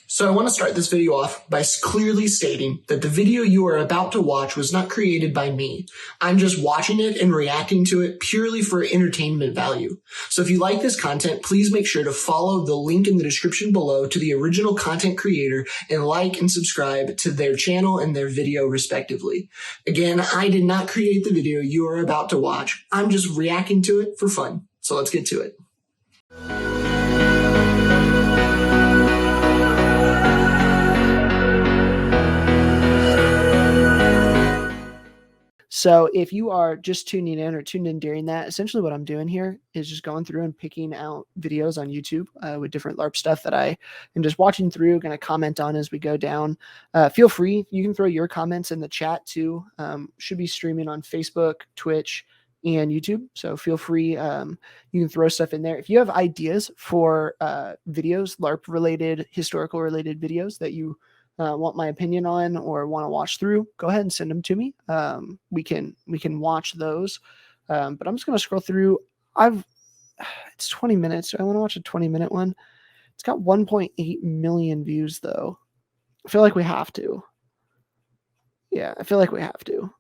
So I want to start this video off by clearly stating that the video you are about to watch was not created by me. I'm just watching it and reacting to it purely for entertainment value. So if you like this content, please make sure to follow the link in the description below to the original content creator and like and subscribe to their channel and their video respectively. Again, I did not create the video you are about to watch. I'm just reacting to it for fun. So let's get to it. So if you are just tuning in or tuned in during that, essentially what I'm doing here is just going through and picking out videos on YouTube with different LARP stuff that I am just watching through, going to comment on as we go down. Feel free. You can throw your comments in the chat too. Should be streaming on Facebook, Twitch, and YouTube. So feel free. You can throw stuff in there. If you have ideas for videos, LARP related, historical related videos that you want my opinion on or want to watch through, go ahead and send them to me. We can watch those. But I'm just going to scroll through. It's 20 minutes. So I want to watch a 20-minute one. It's got 1.8 million views though. I feel like we have to. Yeah, I feel like we have to.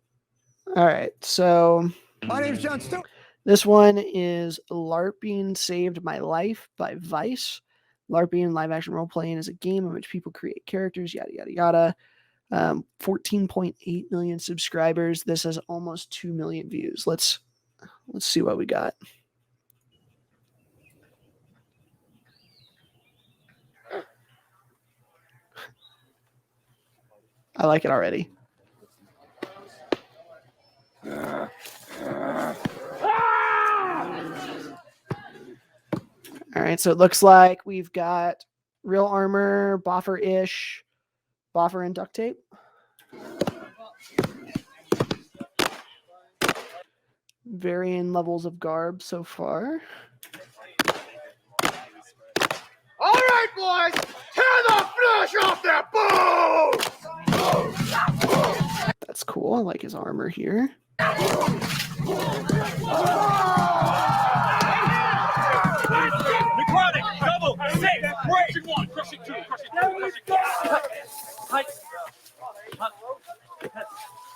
All right. So my name's John Stone. This one is Larping Saved My Life by Vice. LARPing, live action role playing, is a game in which people create characters, yada, yada, yada. 14.8 million subscribers. This has almost 2 million views. Let's see what we got. I like it already. All right, so it looks like we've got real armor, boffer-ish, boffer and duct tape. Varying levels of garb so far. All right, boys, tear the flesh off that bone! That's cool. I like his armor here.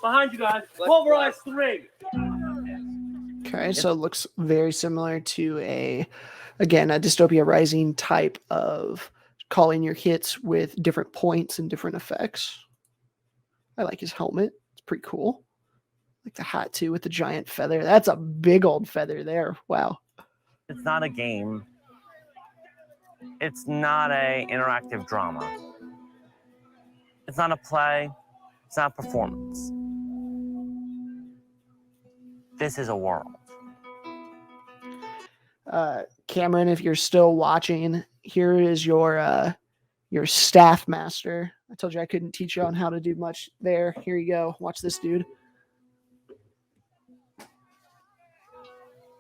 Behind you guys, pulverize 3. Okay, so it looks very similar to again, a Dystopia Rising type of calling your hits with different points and different effects. I like his helmet. It's pretty cool. I like the hat too with the giant feather. That's a big old feather there. Wow. It's not a game. It's not an interactive drama. It's not a play. It's not a performance. This is a world. Cameron, if you're still watching, here is your staff master. I told you I couldn't teach you on how to do much there. Here you go. Watch this dude.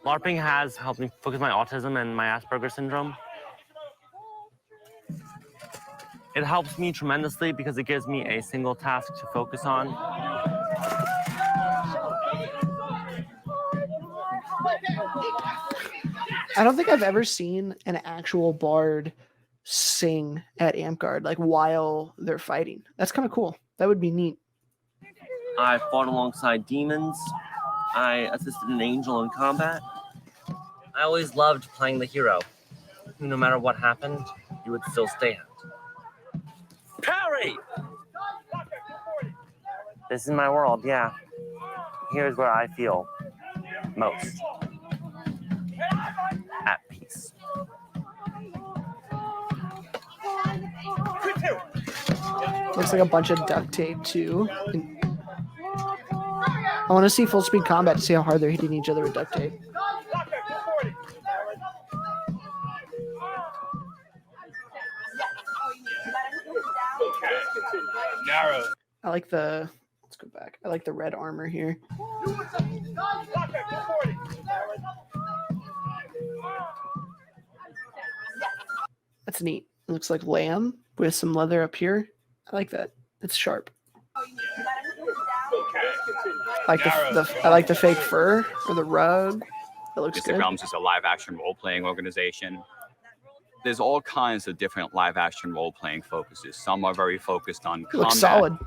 LARPing has helped me focus my autism and my Asperger's syndrome. It helps me tremendously because it gives me a single task to focus on. I don't think I've ever seen an actual bard sing at Amtgard, like while they're fighting. That's kind of cool. That would be neat. I fought alongside demons. I assisted an angel in combat. I always loved playing the hero, who no matter what happened, you would still stand. Parry! This is my world, yeah. Here's where I feel most at peace. Looks like a bunch of duct tape too. I want to see full speed combat to see how hard they're hitting each other with duct tape. I like the, let's go back. I like the red armor here. That's neat. It looks like lamb with some leather up here. I like that. It's sharp. I like the fake fur or the rug. That looks good. Realms is a live action role playing organization. there's all kinds of different live action role playing focuses. Some are very focused on It looks combat. solid.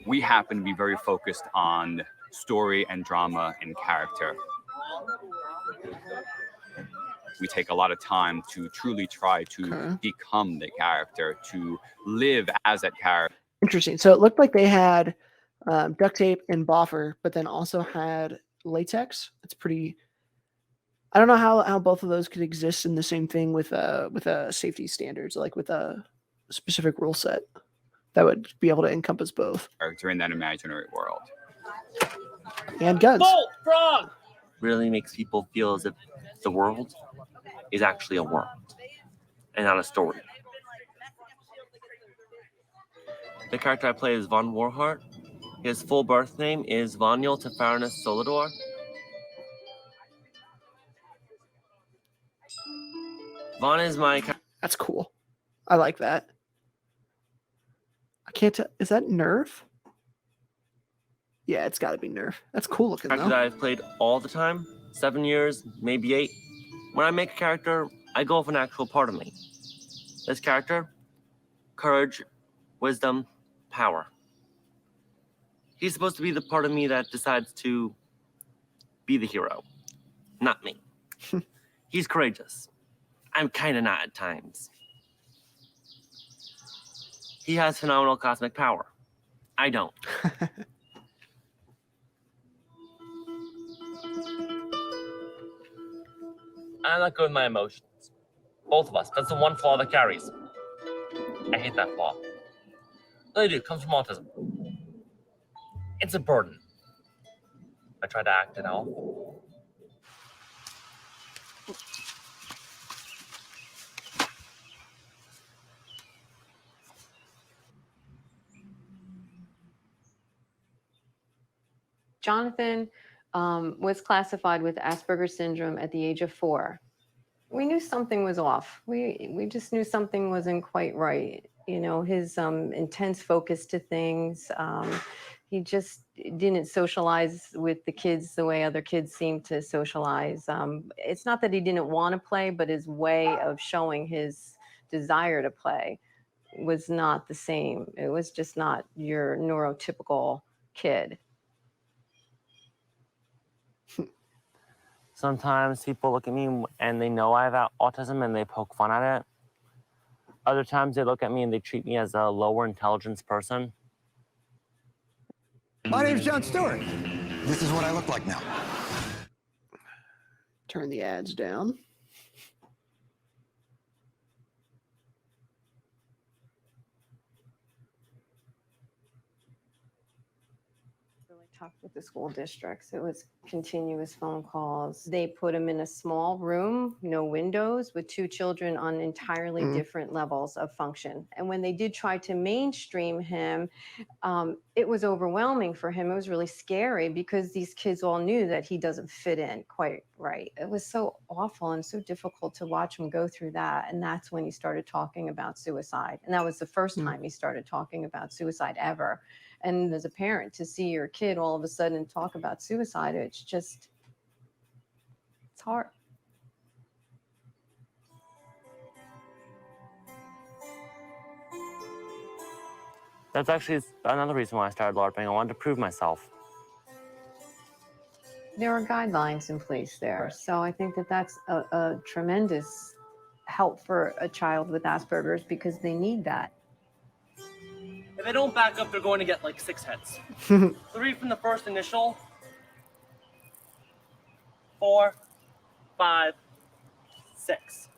We happen to be very focused on story and drama and character. We take a lot of time to truly try to become the character, to live as that character. Interesting. So it looked like they had duct tape and boffer, but then also had latex. It's pretty. I don't know how both of those could exist in the same thing with safety standards, like with a specific rule set that would be able to encompass both. Character in that imaginary world. And guns. Bolt frog really makes people feel as if the world is actually a world and not a story. The character I play is Von Warhart. His full birth name is Voniel Tefarinus Solidor. Von is my... That's cool. I like that. I can't tell. Is that Nerf? Yeah, it's got to be Nerf. That's cool looking, character though. that I've played all the time. 7 years, maybe 8. When I make a character, I go with an actual part of me. This character, courage, wisdom, power. He's supposed to be the part of me that decides to be the hero, not me. He's courageous. I'm kind of not at times. He has phenomenal cosmic power. I don't. I'm not good with my emotions. Both of us. That's the one flaw that carries. I hate that flaw. Really do. It comes from autism. It's a burden. I try to act it out. Jonathan was classified with Asperger's syndrome at the age of 4. We knew something was off. We just knew something wasn't quite right. You know, his intense focus to things. He just didn't socialize with the kids the way other kids seem to socialize. It's not that he didn't want to play, but his way of showing his desire to play was not the same. It was just not your neurotypical kid. Sometimes people look at me and they know I have autism and they poke fun at it. Other times they look at me and they treat me as a lower intelligence person. My name's John Stewart. This is what I look like now. Turn the ads down. Really tough with the school districts. It was continuous phone calls. They put him in a small room, no windows, with 2 children on entirely different levels of function. And when they did try to mainstream him, it was overwhelming for him. It was really scary because these kids all knew that he doesn't fit in quite right. It was so awful and so difficult to watch him go through that. And that's when he started talking about suicide. And that was the first time he started talking about suicide ever. And as a parent, to see your kid all of a sudden talk about suicide, it's hard. That's actually another reason why I started LARPing. I wanted to prove myself. There are guidelines in place there. Right. So I think that that's a tremendous help for a child with Asperger's because they need that. If they don't back up, they're going to get like 6 heads. 3 from the first initial. 4, 5, 6.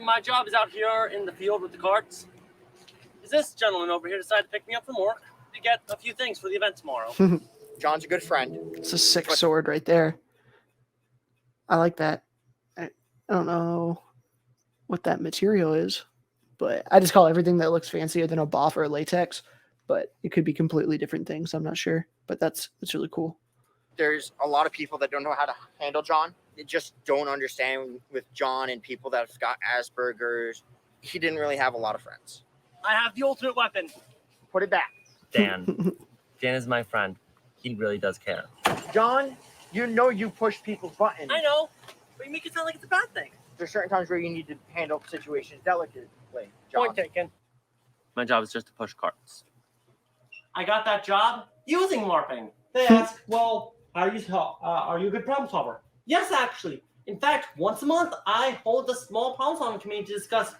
My job is out here in the field with the carts. This gentleman over here decided to pick me up from work to get a few things for the event tomorrow. John's a good friend. It's a sick sword right there. I like that. I don't know what that material is, but I just call everything that looks fancier than a buff or latex, but it could be completely different things. I'm not sure, but that's really cool. There's a lot of people that don't know how to handle John. They just don't understand with John and people that have got Asperger's. He didn't really have a lot of friends. I have the ultimate weapon. Put it back. Dan. Dan is my friend. He really does care. John, you know you push people's buttons. I know, but you make it sound like it's a bad thing. There's certain times where you need to handle situations delicately, John. Point taken. My job is just to push carts. I got that job using LARPing. They ask, well, are you a good problem solver? Yes, actually. In fact, once a month, I hold a small problem solving committee to discuss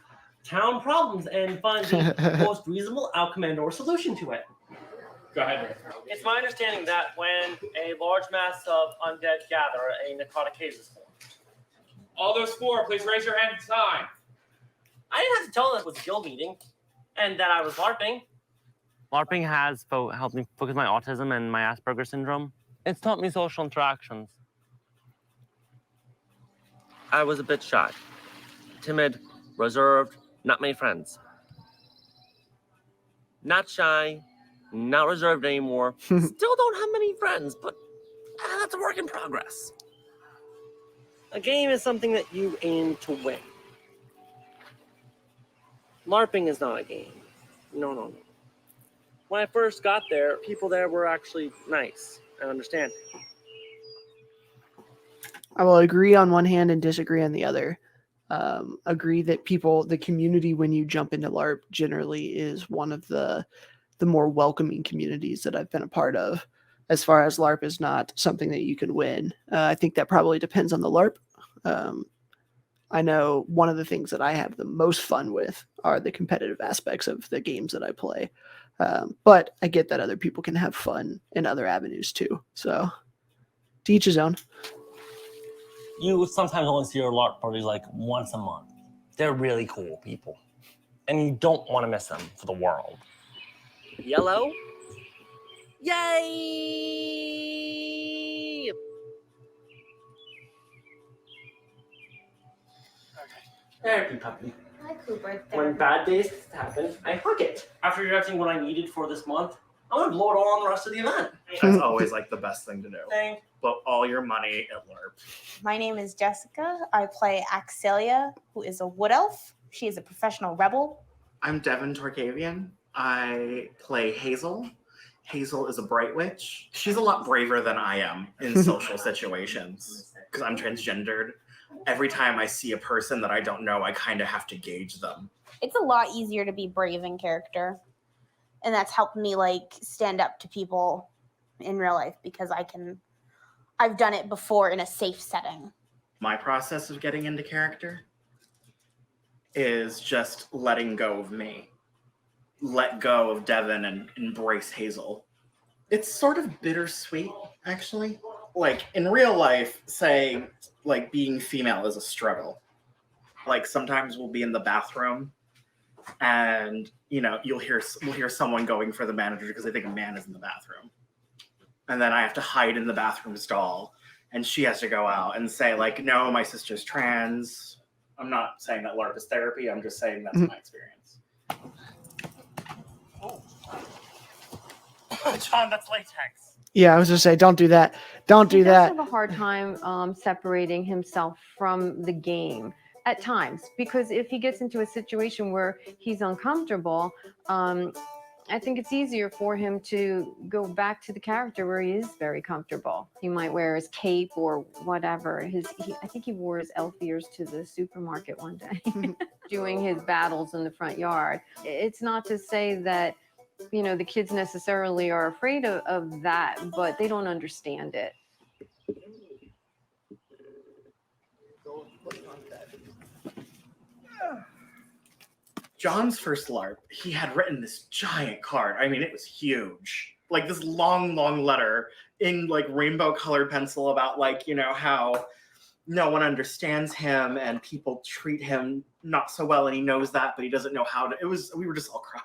town problems and find the most reasonable outcome and or solution to it. Go ahead. It's my understanding that when a large mass of undead gather, a necrotic haze is formed. All those four, please raise your hand at time. I didn't have to tell them it was a guild meeting and that I was LARPing. LARPing has helped me focus my autism and my Asperger's syndrome. It's taught me social interactions. I was a bit shy, timid, reserved, not many friends. Not shy, not reserved anymore. Still don't have many friends, but that's a work in progress. A game is something that you aim to win. LARPing is not a game. No. When I first got there, people there were actually nice and understanding. I will agree on one hand and disagree on the other. Agree that the community when you jump into LARP generally is one of the more welcoming communities that I've been a part of. As far as LARP is not something that you can win. I think that probably depends on the LARP. I know one of the things that I have the most fun with are the competitive aspects of the games that I play. But I get that other people can have fun in other avenues too. So to each his own. You sometimes only see your LARP parties like once a month. They're really cool people. And you don't want to miss them for the world. Yellow? Yay! There you puppy. Hi, Cooper. When bad days happen, I hug it. After everything what I needed for this month, I'm gonna blow it all on the rest of the event. That's always like the best thing to do. Thanks. Blow all your money at LARP. My name is Jessica. I play Axelia, who is a wood elf. She is a professional rebel. I'm Devin Torkavian. I play Hazel. Hazel is a bright witch. She's a lot braver than I am in social situations because I'm transgendered. Every time I see a person that I don't know, I kind of have to gauge them. It's a lot easier to be brave in character. And that's helped me stand up to people in real life because I've done it before in a safe setting. My process of getting into character is just letting go of me. Let go of Devin and embrace Hazel. It's sort of bittersweet, actually. In real life, say, being female is a struggle. Sometimes we'll be in the bathroom and, we'll hear someone going for the manager because they think a man is in the bathroom. And then I have to hide in the bathroom stall and she has to go out and say, no, my sister's trans. I'm not saying that LARP is therapy. I'm just saying that's my experience. John, that's latex. Yeah, I was gonna say, don't do that. Don't do He does that. have a hard time separating himself from the game at times, because if he gets into a situation where he's uncomfortable, I think it's easier for him to go back to the character where he is very comfortable. He might wear his cape or whatever. I think he wore his elf ears to the supermarket one day, doing his battles in the front yard. It's not to say that the kids necessarily are afraid of that, but they don't understand it. John's first LARP, he had written this giant card. I mean, it was huge. This long, long letter in rainbow colored pencil about how no one understands him and people treat him not so well, and he knows that, but he doesn't know how to. We were just all crying.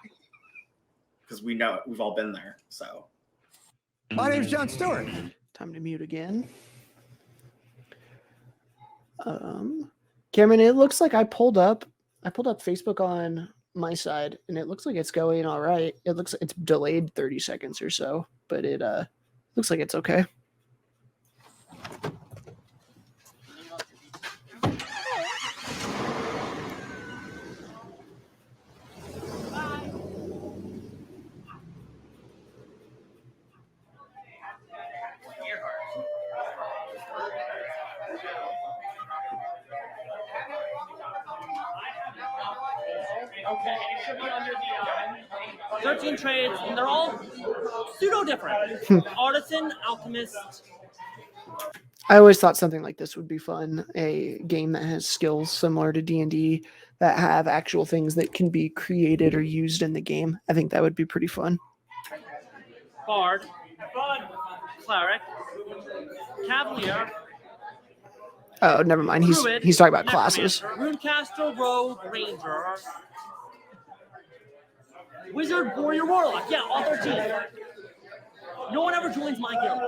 Because we know it. We've all been there. So, My name's John Stewart. Time to mute again. Cameron, it looks like I pulled up Facebook on my side, and it looks like it's going all right. It looks it's delayed 30 seconds or so, but it looks like it's okay. Okay. 13 trades, and they're all pseudo different. Artisan, alchemist. I always thought something like this would be fun. A game that has skills similar to D&D that have actual things that can be created or used in the game. I think that would be pretty fun. Bard, cleric, cavalier, Oh, never mind. druid, He's talking about classes. runecaster, rogue, ranger, wizard, warrior, warlock. Yeah, all 13. No one ever joins my guild.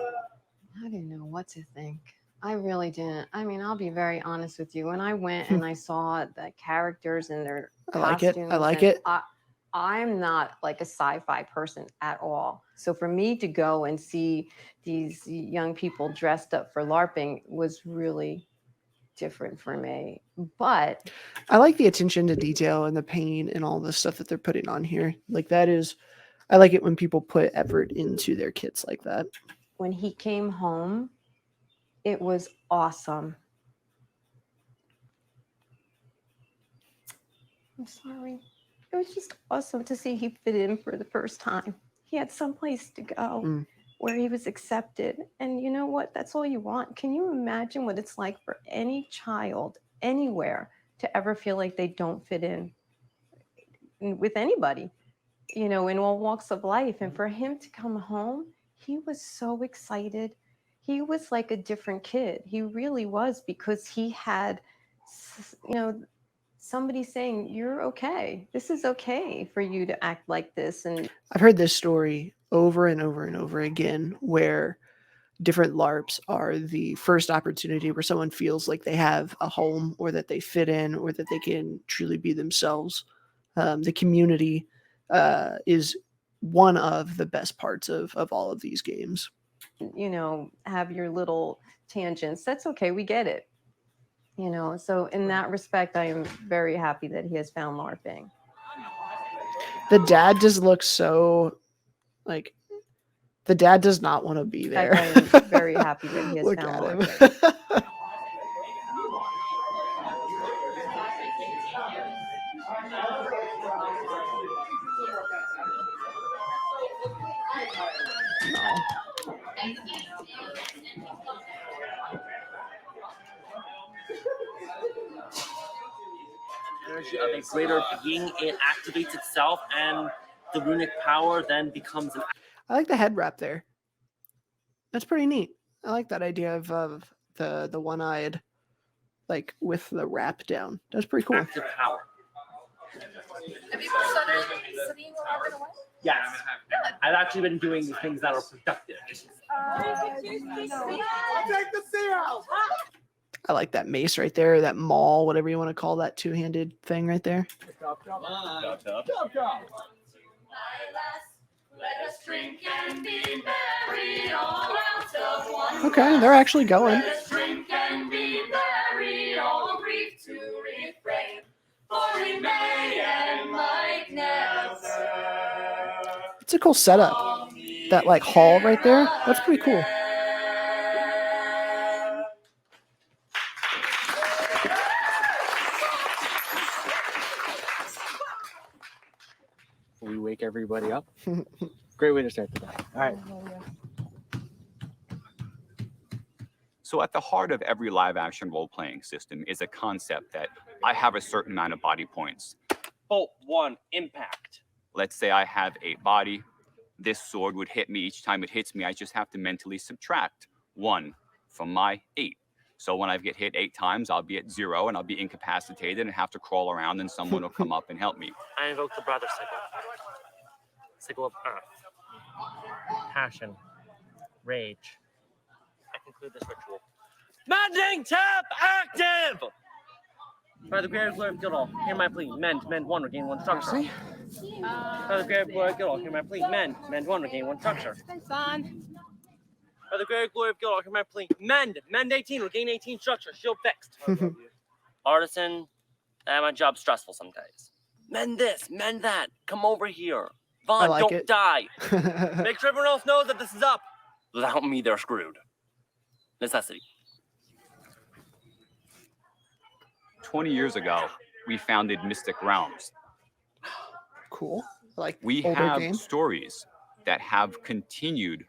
I didn't know what to think. I really didn't. I mean, I'll be very honest with you. When I went and I saw the characters and their I like it. I like costumes, it. I'm not like a sci-fi person at all. So for me to go and see these young people dressed up for LARPing was really different for me. But I like the attention to detail and the pain and all the stuff that they're putting on here. Like that is, I like it when people put effort into their kits like that. when he came home, it was awesome. I'm sorry. It was just awesome to see he fit in for the first time. He had someplace to go where he was accepted. And you know what? That's all you want. Can you imagine what it's like for any child anywhere to ever feel like they don't fit in with anybody, you know, in all walks of life? And for him to come home, he was so excited. He was like a different kid. He really was, because he had, you know, somebody saying, you're okay. This is okay for you to act like this. And I've heard this story over and over and over again where different LARPs are the first opportunity where someone feels like they have a home or that they fit in or that they can truly be themselves. The community is one of the best parts of all of these games. You know, have your little tangents. That's okay. We get it. You know, so in that respect, I am very happy that he has found LARPing. The dad just looks so like the dad does not want to be there. I am very happy that he has Look found at LARPing. him. Energy of a greater being, it activates itself, and the runic power then becomes an. I like the head wrap there. That's pretty neat. I like that idea of the one-eyed, like with the wrap down. That's pretty cool. Active power. Have you been studying LARPing away? Yes. I've actually been doing things that are productive. I'll take the seal. I like that mace right there, that maul, whatever you want to call that two-handed thing right there. Okay, they're actually going. It's a cool setup. That like hall right there, that's pretty cool. We wake everybody up. Great way to start the day. All right. So at the heart of every live action role-playing system is a concept that I have a certain amount of body points. Bolt 1, impact. Let's say I have 8 body. This sword would hit me each time it hits me. I just have to mentally subtract 1 from my 8. So when I get hit 8 times, I'll be at 0 and I'll be incapacitated and have to crawl around, and someone will come up and help me. I invoke the brother sickle. Sickle of earth. Passion. Rage. I conclude this ritual. Mending tap active! By the greater glory of Guildhall, hear my plea. Mend 1, regain 1 structure. By the greater glory of Guildhall, hear my plea. Mend 1, regain 1 structure. Thanks, son. By the greater glory of Guildhall, hear my plea. Mend 18, regain 18 structure. Shield fixed. Artisan, my job's stressful some days. Mend this, mend that. Come over here. Vaughn, like don't it. die. Make sure everyone else knows that this is up. Without me, they're screwed. Necessity. 20 years ago, we founded Mystic Realms. cool. Like We older have game. stories that have continued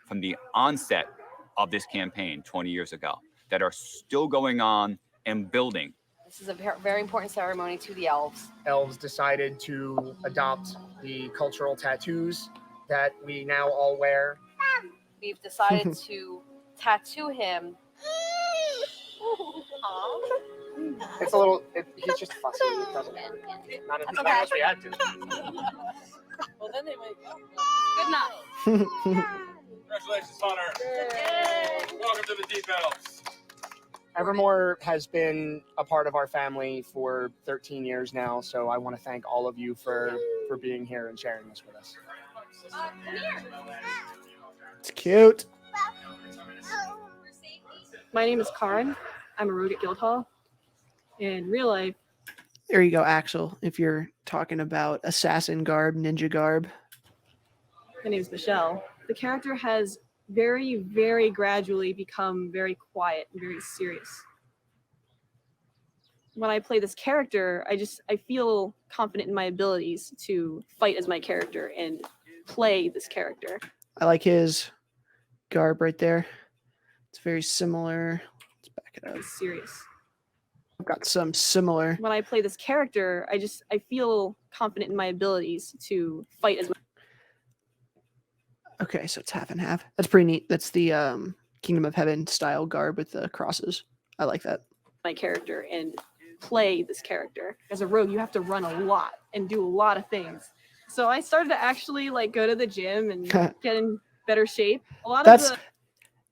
from the onset of this campaign 20 years ago that are still going on and building. This is a very important ceremony to the elves. Elves decided to adopt the cultural tattoos that we now all wear. We've decided to tattoo him. It's a little, he's just fussy. He doesn't, not unless we had to. Well, then they might. Good enough. Congratulations, Hunter. Welcome to the Deep Elves. Evermore has been a part of our family for 13 years now, so I want to thank all of you for being here and sharing this with us. It's cute. My name is Karin. I'm a rogue at Guildhall. In real life, There you go, Axel. If you're talking about assassin garb, ninja garb. my name is Michelle. The character has very, very gradually become very quiet and very serious. When I play this character, I feel confident in my abilities to fight as my character and play this character. I like his garb right there. It's very similar. Let's back it up. It's serious. I've got some similar. When I play this character, I feel confident in my abilities to fight as my Okay, so it's half and half. That's pretty neat. That's the Kingdom of Heaven style garb with the crosses. I like that. my character and play this character. As a rogue, you have to run a lot and do a lot of things. So I started to actually like go to the gym and get in better shape.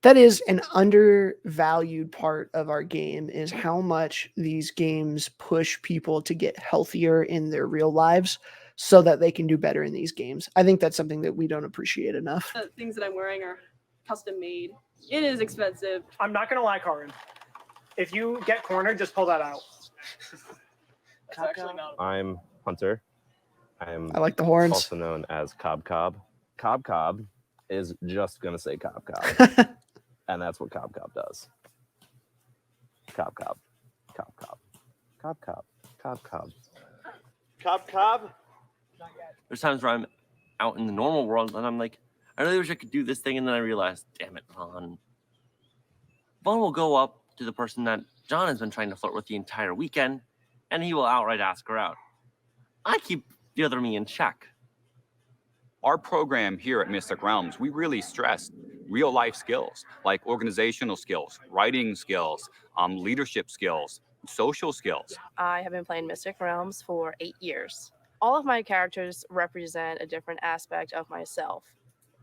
That is an undervalued part of our game is how much these games push people to get healthier in their real lives so that they can do better in these games. I think that's something that we don't appreciate enough. The things that I'm wearing are custom made. It is expensive. I'm not gonna lie, Karin. If you get cornered, just pull that out. I'm Hunter. I like the horns. Also known as Cob Cob. Cob Cob is just gonna say Cob Cob. And that's what Cob Cob does. Cob Cob. Cob Cob. Cob Cob. Cob Cob. Cob Cob. There's times where I'm out in the normal world and I'm like, I really wish I could do this thing, and then I realize, damn it, Vaughn. Vaughn will go up to the person that John has been trying to flirt with the entire weekend, and he will outright ask her out. I keep the other me in check. Our program here at Mystic Realms, we really stress real life skills like organizational skills, writing skills, leadership skills, social skills. I have been playing Mystic Realms for 8 years. All of my characters represent a different aspect of myself,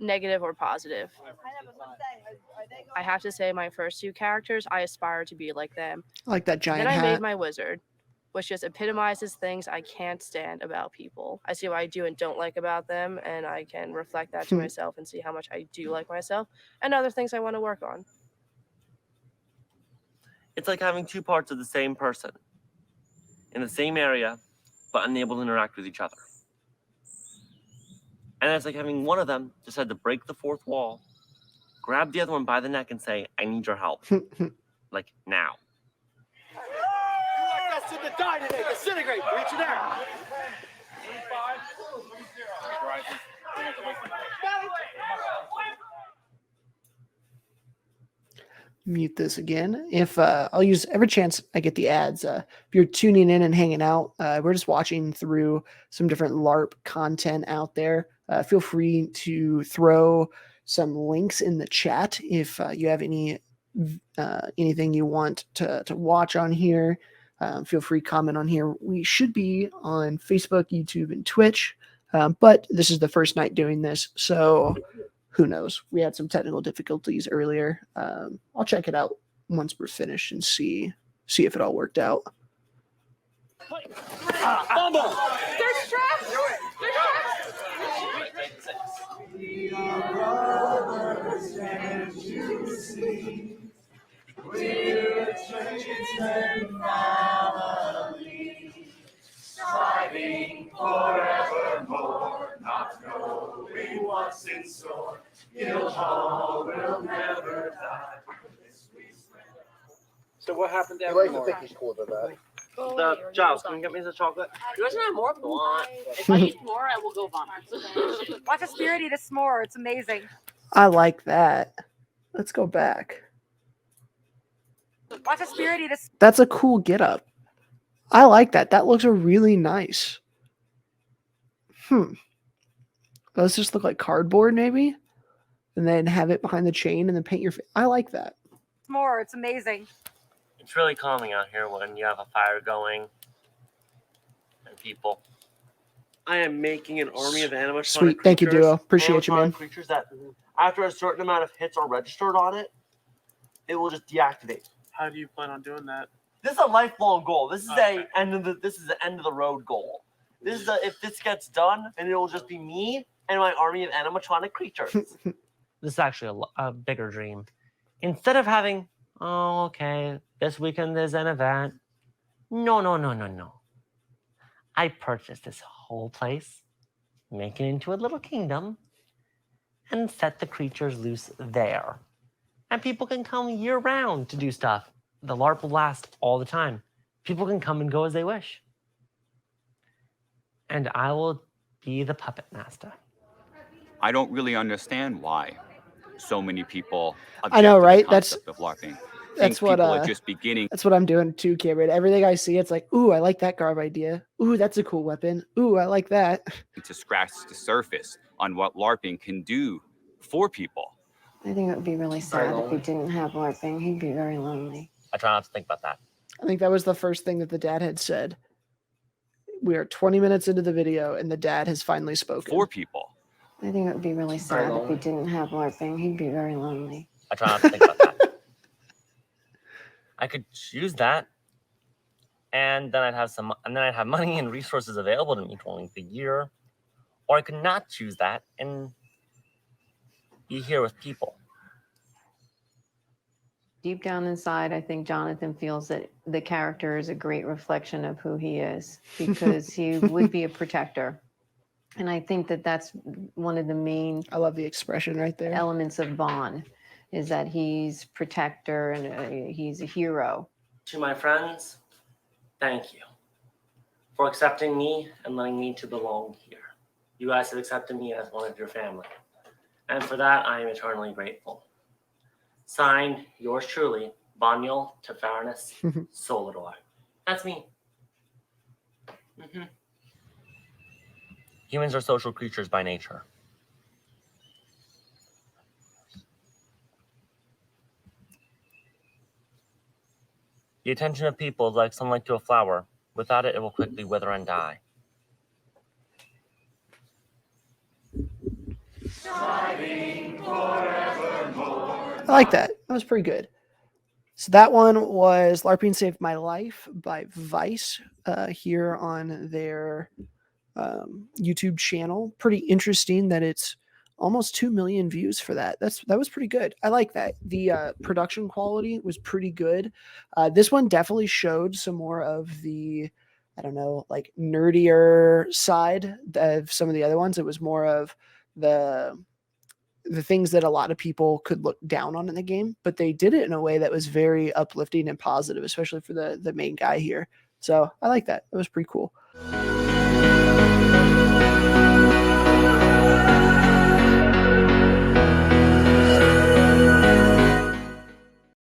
negative or positive. I have to say my first 2 characters, I aspire to be like them. I like that giant Then I hat. made my wizard, which just epitomizes things I can't stand about people. I see what I do and don't like about them, and I can reflect that to myself and see how much I do like myself and other things I want to work on. It's like having 2 parts of the same person in the same area, but unable to interact with each other. And it's like having one of them decide to break the 4th wall, grab the other one by the neck and say, I need your help. Like now. You like us to die today. Disintegrate. Reach it out. Mute this again. If I'll use every chance I get the ads. If you're tuning in and hanging out, we're just watching through some different LARP content out there. Feel free to throw some links in the chat if you have anything you want to watch on here. Feel free to comment on here. We should be on Facebook, YouTube, and Twitch, but this is the first night doing this, so who knows? We had some technical difficulties earlier. I'll check it out once we're finished and see if it all worked out. Fumble. They're stressed. We are brothers, can't you see? We're a tradesman family, striving forevermore, not knowing what's in store. Guildhall will never die. So what happened to He likes to Evermore? think he's cooler than that. Giles, can you get me the chocolate? You guys can have more if you want. If I eat more, I will go vomit. Watch a spirit eat a s'more. It's amazing. I like that. Let's go back. Watch a spirit eat a. That's a cool get up. I like that. That looks really nice. Let's just look like cardboard maybe, and then have it behind the chain and then paint your face. I like that. S'more. It's amazing. It's really calming out here when you have a fire going and people. I am making an army of animatronic Sweet. Thank you, Duo. Appreciate you, man. Creatures that, after a certain amount of hits are registered on it, it will just deactivate. How do you plan on doing that? This is a lifelong goal. This is the end of the road goal. This is if this gets done, and it will just be me and my army of animatronic creatures. This is actually a bigger dream. Instead of having, oh, okay, this weekend there's an event. No. I purchased this whole place, make it into a little kingdom, and set the creatures loose there. And people can come year round to do stuff. The LARP will last all the time. People can come and go as they wish. And I will be the puppet master. I don't really understand why so many people I know, object to the right? concept of LARPing. That's what people are just beginning. That's what I'm doing too, Cameron. Everything I see, it's like, ooh, I like that garb idea. Ooh, that's a cool weapon. Ooh, I like that. To scratch the surface on what LARPing can do for people. I think it would be really sad if he didn't have LARPing. He'd be very lonely. I try not to think about that. I think that was the first thing that the dad had said. We are 20 minutes into the video, and the dad has finally spoken. For people. I think it would be really sad if he didn't have LARPing. He'd be very lonely. I try not to think about that. I could choose that, and then I'd have money and resources available to me for the year, or I could not choose that and be here with people. Deep down inside, I think Jonathan feels that the character is a great reflection of who he is, because he would be a protector. And I think that that's one of the main, I love the expression right there, elements of Vaughn, is that he's protector and he's a hero. To my friends, thank you for accepting me and letting me to belong here. You guys have accepted me as one of your family. And for that, I am eternally grateful. Signed, yours truly, Banyal Tefaranis Solidor. That's me. Humans are social creatures by nature. The attention of people is like sunlight to a flower. Without it, it will quickly wither and die. I like that. That was pretty good. So that one was LARPing Saved My Life by Vice here on their YouTube channel. Pretty interesting that it's almost 2 million views for that. That was pretty good. I like that. The production quality was pretty good. This one definitely showed some more of the, I don't know, like nerdier side of some of the other ones. It was more of the things that a lot of people could look down on in the game, but they did it in a way that was very uplifting and positive, especially for the main guy here. So I like that. It was pretty cool.